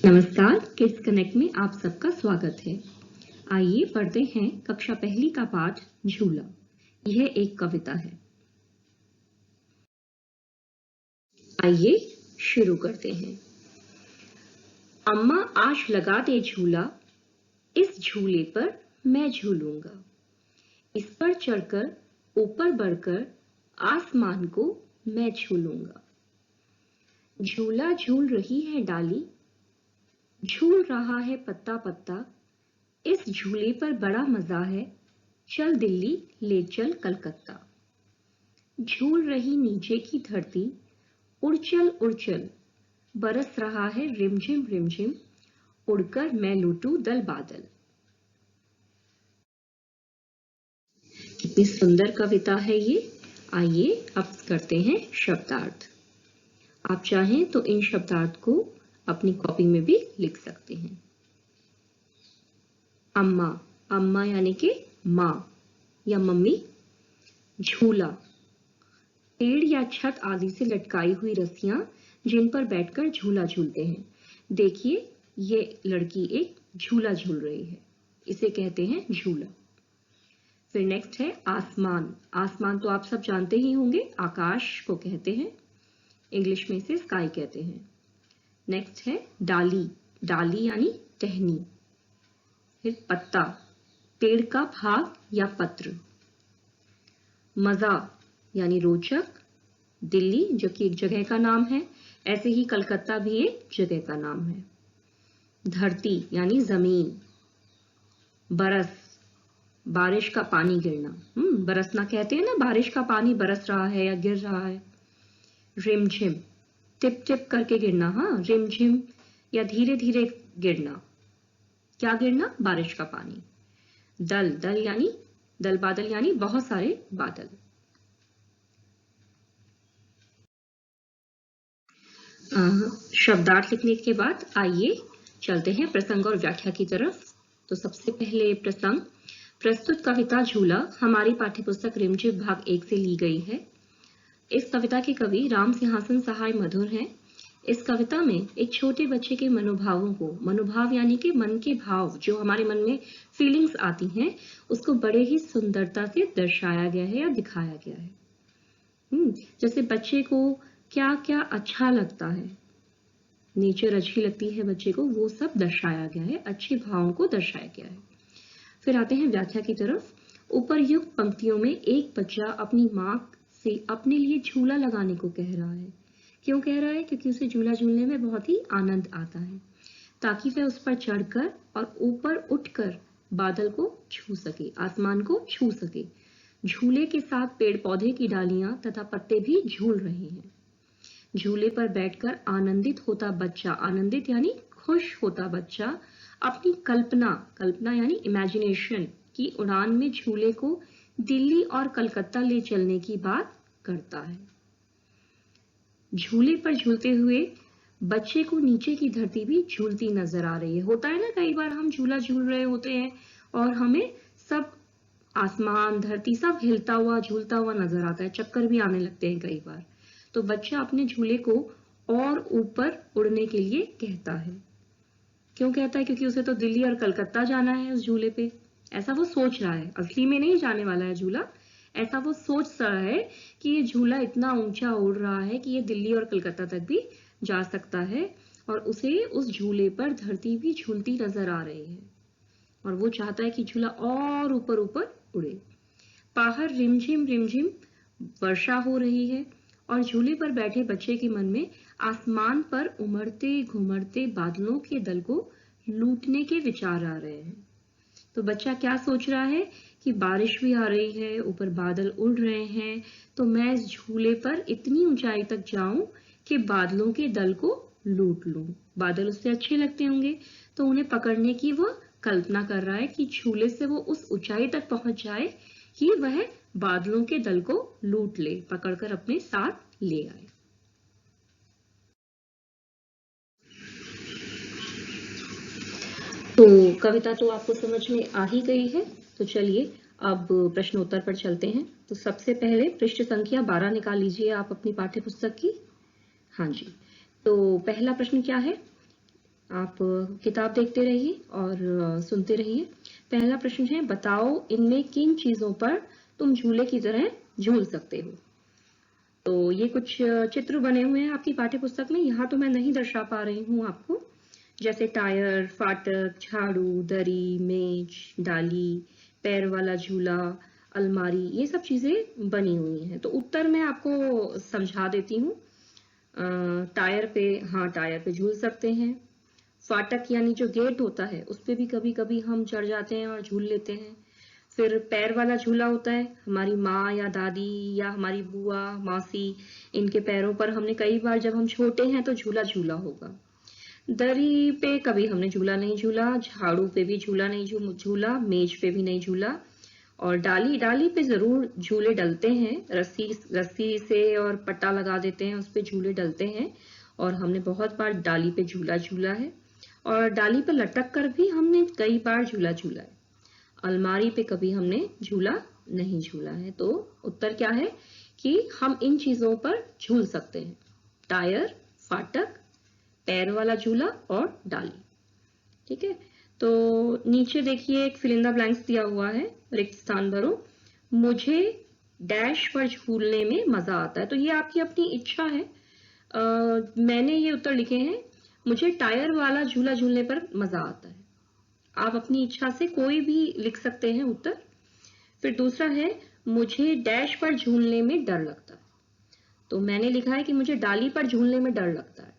नमस्कार, kids connect में आप सबका स्वागत है। आइए पढ़ते हैं कक्षा पहली का पाठ झूला। यह एक कविता है। आइए शुरू करते हैं। अम्मा आज लगा दे झूला, इस झूले पर मैं झूलूंगा। इस पर चढ़कर ऊपर बढ़कर आसमान को मैं झूलूंगा। झूला झूल रही है डाली, झूल रहा है पत्ता पत्ता। इस झूले पर बड़ा मजा है, चल दिल्ली ले चल कलकत्ता। झूल रही नीचे की धरती, उड़ चल बरस रहा है रिमझिम रिमझिम। उड़कर मैं लूटूं दल बादल। कितनी सुंदर कविता है ये। आइए अब करते हैं शब्दार्थ। आप चाहें तो इन शब्दार्थ को अपनी कॉपी में भी लिख सकते हैं। अम्मा, अम्मा यानी कि माँ या मम्मी। झूला, पेड़ या छत आदि से लटकाई हुई रस्सियां जिन पर बैठकर झूला झूलते हैं। देखिए, ये लड़की एक झूला झूल रही है, इसे कहते हैं झूला। फिर नेक्स्ट है आसमान। आसमान तो आप सब जानते ही होंगे, आकाश को कहते हैं, इंग्लिश में इसे स्काई कहते हैं। नेक्स्ट है डाली, डाली यानी टहनी। फिर पत्ता, पेड़ का भाग या पत्र। मजा यानी रोचक। दिल्ली जो कि एक जगह का नाम है, ऐसे ही कलकत्ता भी एक जगह का नाम है। धरती यानी जमीन। बरस, बारिश का पानी गिरना। बरसना कहते हैं ना, बारिश का पानी बरस रहा है या गिर रहा है। रिमझिम, टिप टिप करके गिरना। हाँ, रिमझिम या धीरे धीरे गिरना। क्या गिरना? बारिश का पानी। दल, दल यानी दल बादल यानी बहुत सारे बादल। शब्दार्थ लिखने के बाद आइए चलते हैं प्रसंग और व्याख्या की तरफ। तो सबसे पहले प्रसंग। प्रस्तुत कविता झूला हमारी पाठ्यपुस्तक रिमझिम भाग 1 से ली गई है। इस कविता के कवि राम सिंहासन सहाय मधुर हैं। इस कविता में एक छोटे बच्चे के मनोभावों को, मनोभाव यानी कि मन के भाव, जो हमारे मन में फीलिंग्स आती हैं, उसको बड़े ही सुंदरता से दर्शाया गया है या दिखाया गया है। जैसे बच्चे को क्या क्या अच्छा लगता है, नेचर अच्छी लगती है बच्चे को, वो सब दर्शाया गया है, अच्छे भावों को दर्शाया गया है। फिर आते हैं व्याख्या की तरफ। उपरयुक्त पंक्तियों में एक बच्चा अपनी माँ से अपने लिए झूला लगाने को कह रहा है। क्यों कह रहा है? क्योंकि उसे झूला झूलने में बहुत ही आनंद आता है, ताकि वह उस पर चढ़कर और ऊपर उठकर बादल को छू सके, आसमान को छू सके। झूले के साथ पेड़ पौधे की डालियां तथा पत्ते भी झूल रहे हैं। झूले पर बैठकर आनंदित होता बच्चा, आनंदित यानी खुश होता बच्चा, अपनी कल्पना, कल्पना यानी इमेजिनेशन की उड़ान में झूले को दिल्ली और कलकत्ता ले चलने की बात करता है। झूले पर झूलते हुए बच्चे को नीचे की धरती भी झूलती नजर आ रही है। होता है ना, कई बार हम झूला झूल रहे होते हैं और हमें सब आसमान, धरती सब हिलता हुआ, झूलता हुआ नजर आता है, चक्कर भी आने लगते हैं कई बार। तो बच्चा अपने झूले को और ऊपर उड़ने के लिए कहता है। क्यों कहता है? क्योंकि उसे तो दिल्ली और कलकत्ता जाना है उस झूले पे, ऐसा वो सोच रहा है। असली में नहीं जाने वाला है झूला, ऐसा वो सोच रहा है कि ये झूला इतना ऊंचा उड़ रहा है कि ये दिल्ली और कलकत्ता तक भी जा सकता है, और उसे उस झूले पर धरती भी झूलती नजर आ रही है, और वो चाहता है कि झूला और ऊपर ऊपर उड़े। बाहर रिमझिम रिमझिम वर्षा हो रही है और झूले पर बैठे बच्चे के मन में आसमान पर उमड़ते घुमड़ते बादलों के दल को लूटने के विचार आ रहे हैं। तो बच्चा क्या सोच रहा है कि बारिश भी आ रही है, ऊपर बादल उड़ रहे हैं, तो मैं इस झूले पर इतनी ऊंचाई तक जाऊं कि बादलों के दल को लूट लूं। बादल उससे अच्छे लगते होंगे, तो उन्हें पकड़ने की वो कल्पना कर रहा है कि झूले से वो उस ऊंचाई तक पहुंच जाए कि वह बादलों के दल को लूट ले, पकड़कर अपने साथ ले आए। तो कविता तो आपको समझ में आ ही गई है, तो चलिए अब प्रश्नोत्तर पर चलते हैं। तो सबसे पहले पृष्ठ संख्या 12 निकाल लीजिए आप अपनी पाठ्य पुस्तक की। हाँ जी, तो पहला प्रश्न क्या है? आप किताब देखते रहिए और सुनते रहिए। पहला प्रश्न है, बताओ इनमें किन चीजों पर तुम झूले की तरह झूल सकते हो। तो ये कुछ चित्र बने हुए हैं आपकी पाठ्य पुस्तक में, यहाँ तो मैं नहीं दर्शा पा रही हूँ आपको, जैसे टायर, फाटक, झाड़ू, दरी, मेज, डाली, पैर वाला झूला, अलमारी, ये सब चीजें बनी हुई हैं। तो उत्तर मैं आपको समझा देती हूँ। टायर पे, हाँ टायर पे झूल सकते हैं। फाटक यानी जो गेट होता है उस पे भी कभी कभी हम चढ़ जाते हैं और झूल लेते हैं। फिर पैर वाला झूला होता है, हमारी माँ या दादी या हमारी बुआ, मौसी, इनके पैरों पर हमने कई बार जब हम छोटे हैं तो झूला झूला होगा। दरी पे कभी हमने झूला नहीं झूला, झाड़ू पे भी झूला नहीं झूला, मेज पे भी नहीं झूला। और डाली, डाली पे जरूर झूले डलते हैं, रस्सी रस्सी से और पट्टा लगा देते हैं, उस पे झूले डलते हैं और हमने बहुत बार डाली पे झूला झूला है। और डाली पे लटक कर भी हमने कई बार झूला झूला है। अलमारी पे कभी हमने झूला नहीं झूला है। तो उत्तर क्या है कि हम इन चीजों पर झूल सकते हैं, टायर, फाटक, पैर वाला झूला और डाली। ठीक है, तो नीचे देखिए एक फिल इन द ब्लैंक्स दिया हुआ है, रिक्त स्थान भरो। मुझे डैश पर झूलने में मजा आता है। तो ये आपकी अपनी इच्छा है। मैंने ये उत्तर लिखे हैं, मुझे टायर वाला झूला झूलने पर मजा आता है। आप अपनी इच्छा से कोई भी लिख सकते हैं उत्तर। फिर दूसरा है, मुझे डैश पर झूलने में डर लगता है। तो मैंने लिखा है कि मुझे डाली पर झूलने में डर लगता है।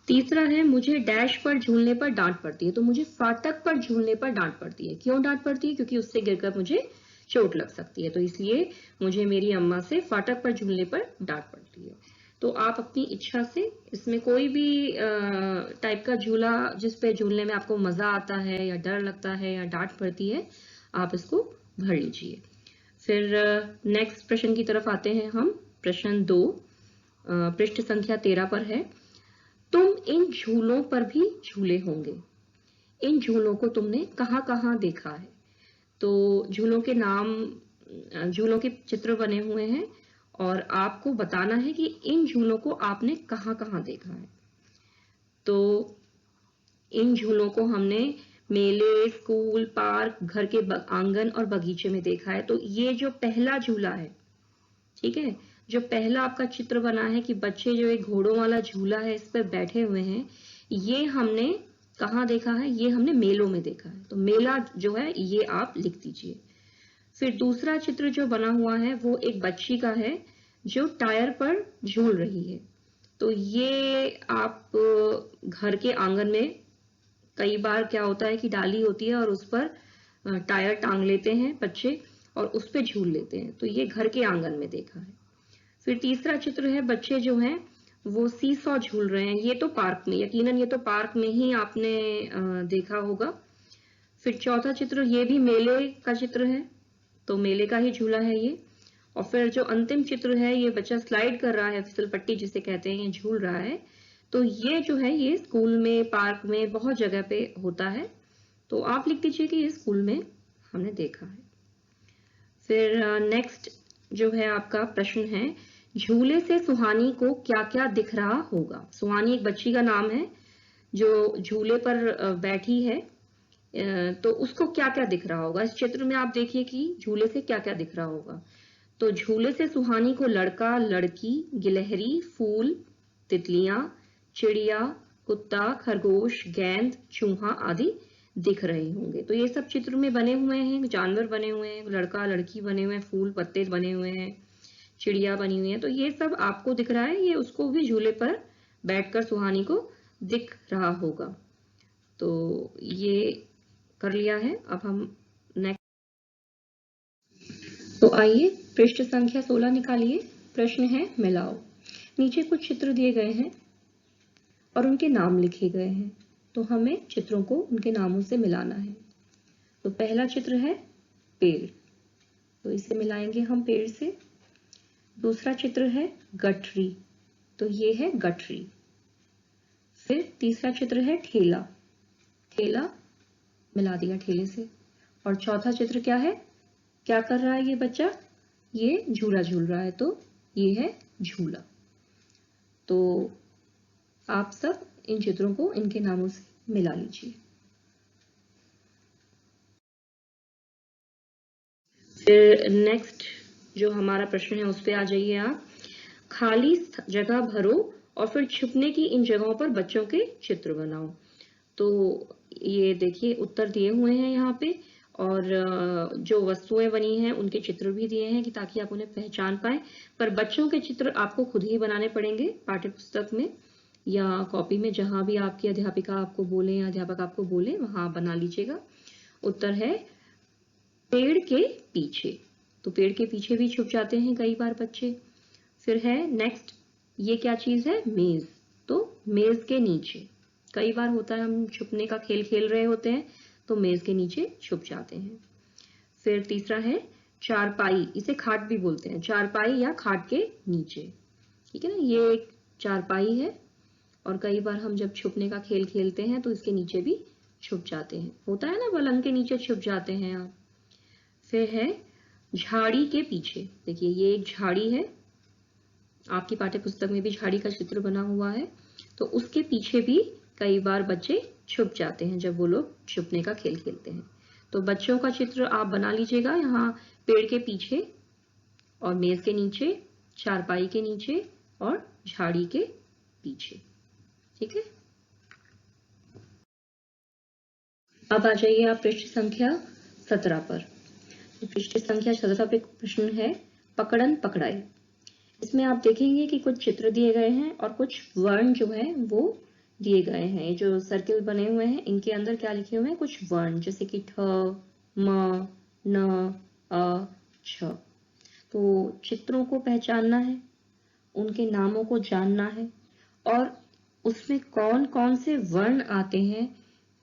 तीसरा है, मुझे डैश पर झूलने पर डांट पड़ती है। तो मुझे फाटक पर झूलने पर डांट पड़ती है। क्यों डांट पड़ती है? क्योंकि उससे गिरकर मुझे चोट लग सकती है, तो इसलिए मुझे मेरी अम्मा से फाटक पर झूलने पर डांट पड़ती है। तो आप अपनी इच्छा से इसमें कोई भी टाइप का झूला जिस पे झूलने में आपको मजा आता है या डर लगता है या डांट पड़ती है, आप इसको भर लीजिए। फिर नेक्स्ट प्रश्न की तरफ आते हैं हम। प्रश्न 2 पृष्ठ संख्या 13 पर है। तुम इन झूलों पर भी झूले होंगे। इन झूलों को तुमने कहाँ कहाँ देखा है? तो झूलों के नाम, झूलों के चित्र बने हुए हैं और आपको बताना है कि इन झूलों को आपने कहाँ कहाँ देखा है। तो इन झूलों को हमने मेले, स्कूल, पार्क, घर के आंगन और बगीचे में देखा है। तो ये जो पहला झूला है, ठीक है, जो पहला आपका चित्र बना है कि बच्चे जो एक घोड़ों वाला झूला है इस पर बैठे हुए हैं, ये हमने कहाँ देखा है? ये हमने मेलों में देखा है। तो मेला जो है ये आप लिख दीजिए। फिर दूसरा चित्र जो बना हुआ है वो एक बच्ची का है जो टायर पर झूल रही है। तो ये आप घर के आंगन में कई बार क्या होता है कि डाली होती है और उस पर टायर टांग लेते हैं बच्चे और उस पर झूल लेते हैं। तो ये घर के आंगन में देखा है। फिर तीसरा चित्र है, बच्चे जो हैं वो सीसॉ झूल रहे हैं। ये तो पार्क में, यकीनन ये तो पार्क में ही आपने देखा होगा। फिर चौथा चित्र, ये भी मेले का चित्र है, तो मेले का ही झूला है ये। और फिर जो अंतिम चित्र है, ये बच्चा स्लाइड कर रहा है, फिसल पट्टी जिसे कहते हैं, ये झूल रहा है। तो ये जो है ये स्कूल में, पार्क में, बहुत जगह पे होता है। तो आप लिख दीजिए कि ये स्कूल में हमने देखा है। फिर नेक्स्ट जो है आपका प्रश्न है, झूले से सुहानी को क्या क्या दिख रहा होगा? सुहानी एक बच्ची का नाम है जो झूले पर बैठी है। तो उसको क्या क्या दिख रहा होगा? इस चित्र में आप देखिए कि झूले से क्या क्या दिख रहा होगा। तो झूले से सुहानी को लड़का, लड़की, गिलहरी, फूल, तितलियां, चिड़िया, कुत्ता, खरगोश, गेंद, चूहा आदि दिख रहे होंगे। तो ये सब चित्र में बने हुए हैं, जानवर बने हुए हैं, लड़का लड़की बने हुए हैं, फूल पत्ते बने हुए हैं, चिड़िया बनी हुई है। तो ये सब आपको दिख रहा है, ये उसको भी झूले पर बैठकर सुहानी को दिख रहा होगा। तो ये कर लिया है। अब हम नेक्स्ट, तो आइए पृष्ठ संख्या 16 निकालिए। प्रश्न है, मिलाओ। नीचे कुछ चित्र दिए गए हैं और उनके नाम लिखे गए हैं, तो हमें चित्रों को उनके नामों से मिलाना है। तो पहला चित्र है पेड़, तो इसे मिलाएंगे हम पेड़ से। दूसरा चित्र है गठरी, तो ये है गठरी। फिर तीसरा चित्र है ठेला, ठेला मिला दिया ठेले से। और चौथा चित्र क्या है? क्या कर रहा है ये बच्चा? ये झूला झूल रहा है, तो ये है झूला। तो आप सब इन चित्रों को इनके नामों से मिला लीजिए। फिर नेक्स्ट जो हमारा प्रश्न है उस पे आ जाइए आप। खाली जगह भरो और फिर छुपने की इन जगहों पर बच्चों के चित्र बनाओ। तो ये देखिए उत्तर दिए हुए हैं यहाँ पे, और जो वस्तुएं बनी हैं उनके चित्र भी दिए हैं कि ताकि आप उन्हें पहचान पाए। पर बच्चों के चित्र आपको खुद ही बनाने पड़ेंगे पाठ्य पुस्तक में या कॉपी में, जहां भी आपकी अध्यापिका आपको बोले या अध्यापक आपको बोले वहां बना लीजिएगा। उत्तर है पेड़ के पीछे। तो पेड़ के पीछे भी छुप जाते हैं कई बार बच्चे। फिर है नेक्स्ट, ये क्या चीज है? मेज। तो मेज के नीचे कई बार होता है हम छुपने का खेल खेल रहे होते हैं तो मेज के नीचे छुप जाते हैं। फिर तीसरा है चारपाई, इसे खाट भी बोलते हैं, चारपाई या खाट के नीचे। ठीक है ना, ये एक चारपाई है और कई बार हम जब छुपने का खेल खेलते हैं तो इसके नीचे भी छुप जाते हैं, होता है ना, पलंग के नीचे छुप जाते हैं आप। फिर है झाड़ी के पीछे। देखिए ये एक झाड़ी है, आपकी पाठ्य पुस्तक में भी झाड़ी का चित्र बना हुआ है, तो उसके पीछे भी कई बार बच्चे छुप जाते हैं जब वो लोग छुपने का खेल खेलते हैं। तो बच्चों का चित्र आप बना लीजिएगा यहाँ पेड़ के पीछे और मेज के नीचे, चारपाई के नीचे और झाड़ी के पीछे। ठीक है, अब आ जाइए आप पृष्ठ संख्या 17 पर। पृष्ठ संख्या 17 पे प्रश्न है पकड़न पकड़ाई। इसमें आप देखेंगे कि कुछ चित्र दिए गए हैं और कुछ वर्ण जो है वो दिए गए हैं। ये जो सर्किल बने हुए हैं इनके अंदर क्या लिखे हुए हैं? कुछ वर्ण, जैसे कि ठ, म, न, अ, छ। तो चित्रों को पहचानना है, उनके नामों को जानना है और उसमें कौन कौन से वर्ण आते हैं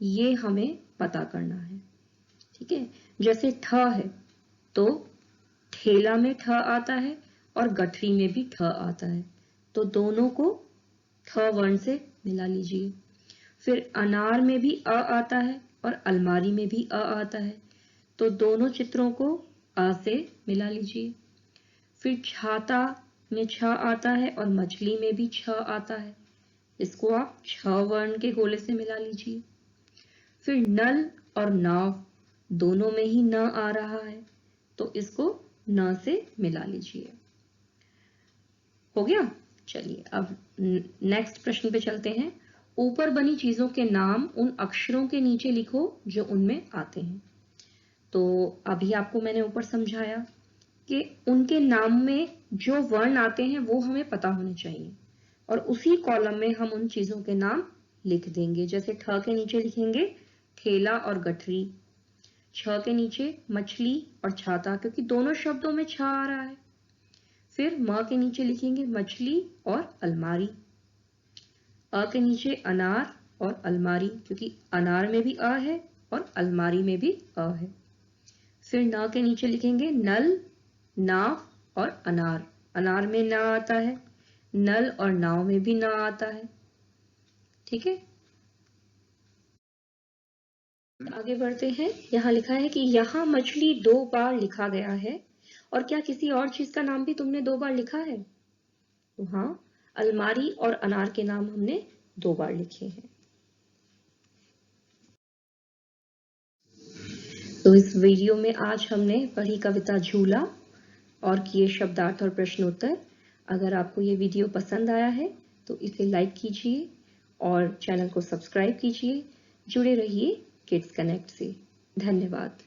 ये हमें पता करना है। ठीक है, जैसे ठ है तो ठेला में ठ आता है और गठरी में भी ठ आता है, तो दोनों को ठ वर्ण से मिला लीजिए। फिर अनार में भी अ आता है और अलमारी में भी अ आता है, तो दोनों चित्रों को अ से मिला लीजिए। फिर छाता में छ आता है और मछली में भी छ आता है, इसको आप छ वर्ण के गोले से मिला लीजिए। फिर नल और नाव दोनों में ही न आ रहा है, तो इसको न से मिला लीजिए। हो गया? चलिए अब नेक्स्ट प्रश्न पे चलते हैं। ऊपर बनी चीजों के नाम उन अक्षरों के नीचे लिखो जो उनमें आते हैं। तो अभी आपको मैंने ऊपर समझाया कि उनके नाम में जो वर्ण आते हैं वो हमें पता होने चाहिए और उसी कॉलम में हम उन चीजों के नाम लिख देंगे। जैसे ठ के नीचे लिखेंगे ठेला और गठरी, छ के नीचे मछली और छाता, क्योंकि दोनों शब्दों में छ आ रहा है। फिर म के नीचे लिखेंगे मछली और अलमारी, अ के नीचे अनार और अलमारी, क्योंकि अनार में भी अ है और अलमारी में भी अ है। फिर न के नीचे लिखेंगे नल, नाव और अनार, अनार में न आता है, नल और नाव में भी न आता है। ठीक है, आगे बढ़ते हैं। यहाँ लिखा है कि यहाँ मछली 2 बार लिखा गया है, और क्या किसी और चीज का नाम भी तुमने 2 बार लिखा है? तो हाँ, अलमारी और अनार के नाम हमने 2 बार लिखे हैं। तो इस वीडियो में आज हमने पढ़ी कविता झूला और किए शब्दार्थ और प्रश्न उत्तर। अगर आपको ये वीडियो पसंद आया है तो इसे लाइक कीजिए और चैनल को सब्सक्राइब कीजिए। जुड़े रहिए किड्स कनेक्ट से। धन्यवाद।